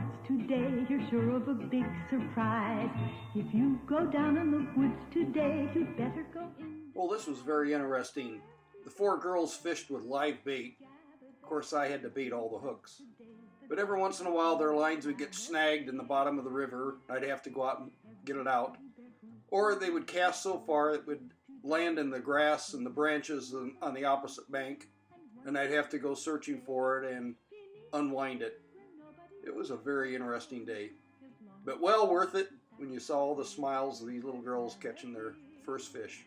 woods today, you're sure of a big surprise. If you go down in the woods today, you'd better go in. Well, this was very interesting. The four girls fished with live bait. Of course, I had to bait all the hooks. But every once in a while, their lines would get snagged in the bottom of the river. I'd have to go out and get it out. Or they would cast so far it would land in the grass and the branches on the opposite bank, and I'd have to go searching for it and unwind it. It was a very interesting day, but well worth it when you saw all the smiles of these little girls catching their first fish.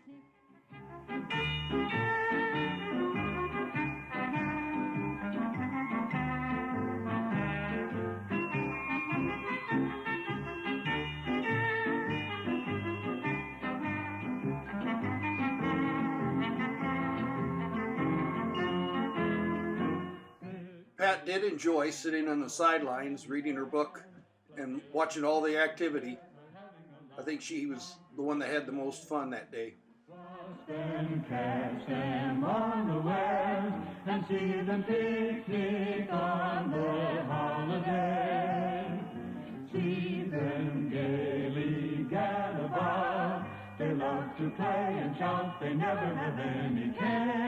Pat did enjoy sitting on the sidelines, reading her book and watching all the activity. I think she was the one that had the most fun that day. And catch them unawares and see them picnic on their holiday. See them gaily gad about. They love to play and shout, they never have any care.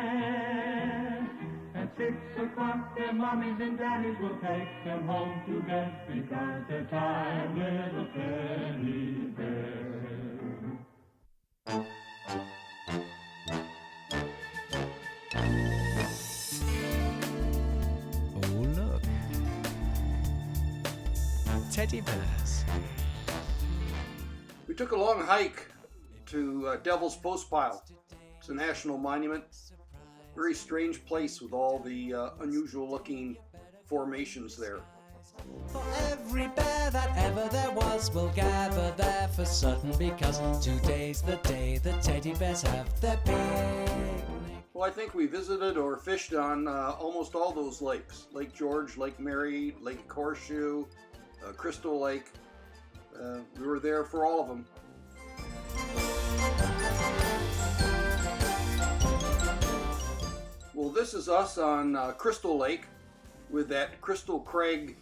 At 6 o'clock their mommies and daddies will take them home to bed because they're tired little teddy bears. Oh, look. Teddy bears. We took a long hike to Devil's Postpile. It's a national monument. Very strange place with all the unusual looking formations there. For every bear that ever there was will gather there for certain, because today's the day the teddy bears have their picnic. Well, I think we visited or fished on almost all those lakes. Lake George, Lake Mary, Lake Horseshoe, Crystal Lake. We were there for all of them. Well, this is us on Crystal Lake with that Crystal Crag,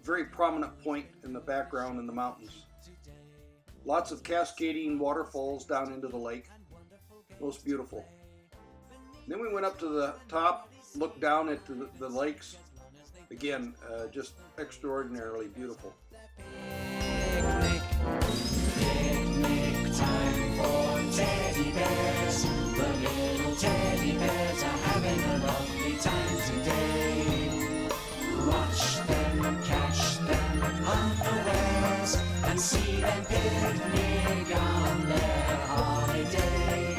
very prominent point in the background in the mountains. Lots of cascading waterfalls down into the lake. Most beautiful. Then we went up to the top, looked down at the lakes. Again, just extraordinarily beautiful. Picnic, picnic time for teddy bears. The little teddy bears are having a lovely time today. Watch them, catch them unawares, and see them picnic on their holiday.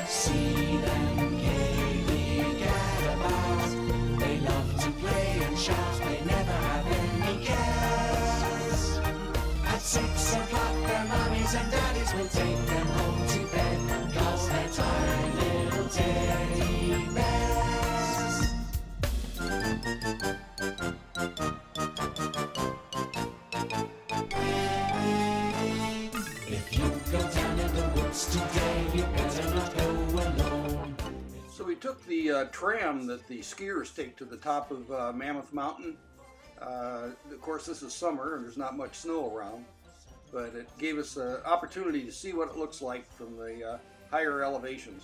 See them gaily gad about. They love to play and shout, they never have any cares. At 6 o'clock their mommies and daddies will take them home to bed, 'cause they're tired little teddy bears. If you go down in the woods today, you better not go alone. So we took the tram that the skiers take to the top of Mammoth Mountain. Of course, this is summer and there's not much snow around, but it gave us an opportunity to see what it looks like from the higher elevations.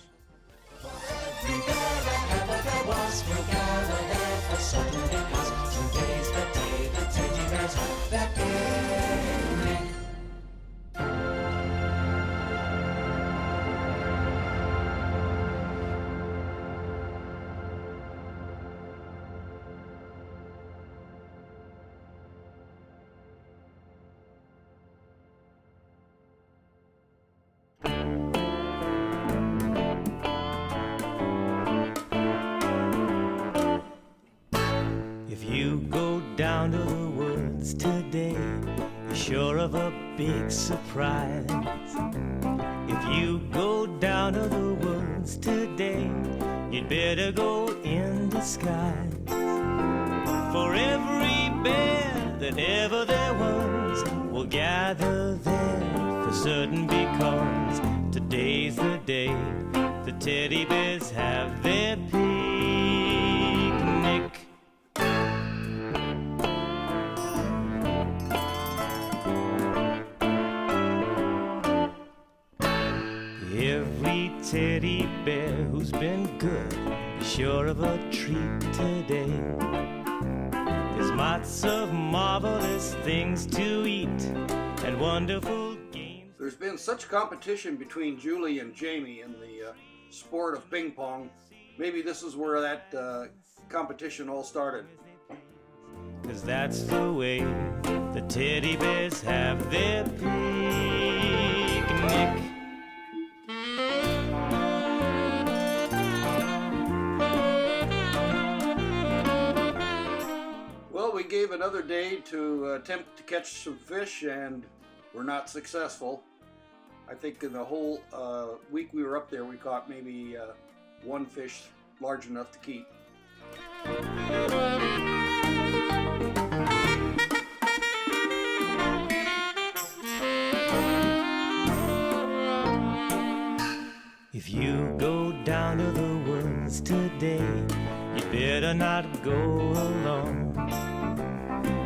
Every bear that ever there was will gather there for certain, because today's the day the teddy bears have their picnic. If you go down to the woods today, you're sure of a big surprise. If you go down to the woods today, you'd better go in disguise. For every bear that ever there was will gather there for certain, because today's the day the teddy bears have their picnic. teddy bear who's been good, be sure of a treat today. There's lots of marvelous things to eat and wonderful games. There's been such competition between Julie and Jamie in the sport of ping pong. Maybe this is where that competition all started. 'Cause that's the way the teddy bears have their picnic. Well, we gave another day to attempt to catch some fish, and we're not successful. I think in the whole week we were up there, we caught maybe one fish large enough to keep. If you go down to the woods today, you better not go alone.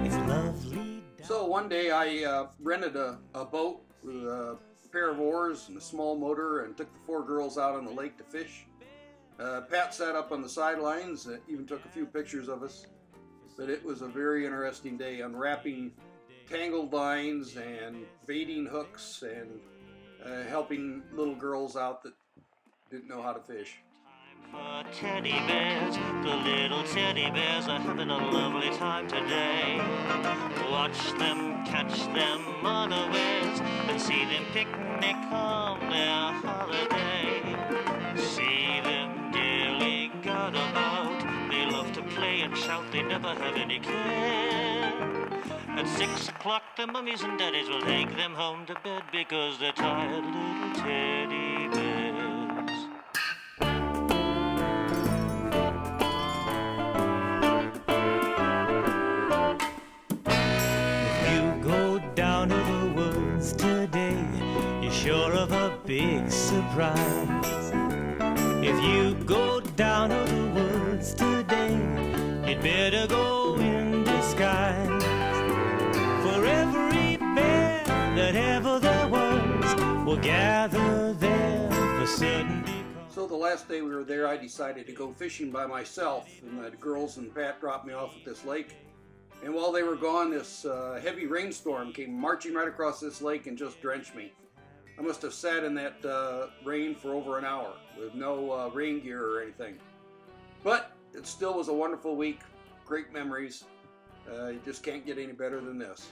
It's lovely. So one day I rented a boat with a pair of oars and a small motor and took the 4 girls out on the lake to fish. Pat sat up on the sidelines, even took a few pictures of us. But it was a very interesting day, unwrapping tangled lines and baiting hooks and helping little girls out that didn't know how to fish. For teddy bears, the little teddy bears are having a lovely time today. Watch them catch them unawares and see them picnic on their holiday. See them dearly gad about, they love to play and shout, they never have any care. At 6 o'clock their mummies and daddies will take them home to bed because they're tired little teddy bears. Today, you're sure of a big surprise. If you go down to the woods today, you'd better go in disguise. For every bear that ever there was will gather there for certain. So the last day we were there, I decided to go fishing by myself, and the girls and Pat dropped me off at this lake. And while they were gone, this heavy rainstorm came marching right across this lake and just drenched me. I must have sat in that rain for over an hour with no rain gear or anything. But it still was a wonderful week, great memories. You just can't get any better than this.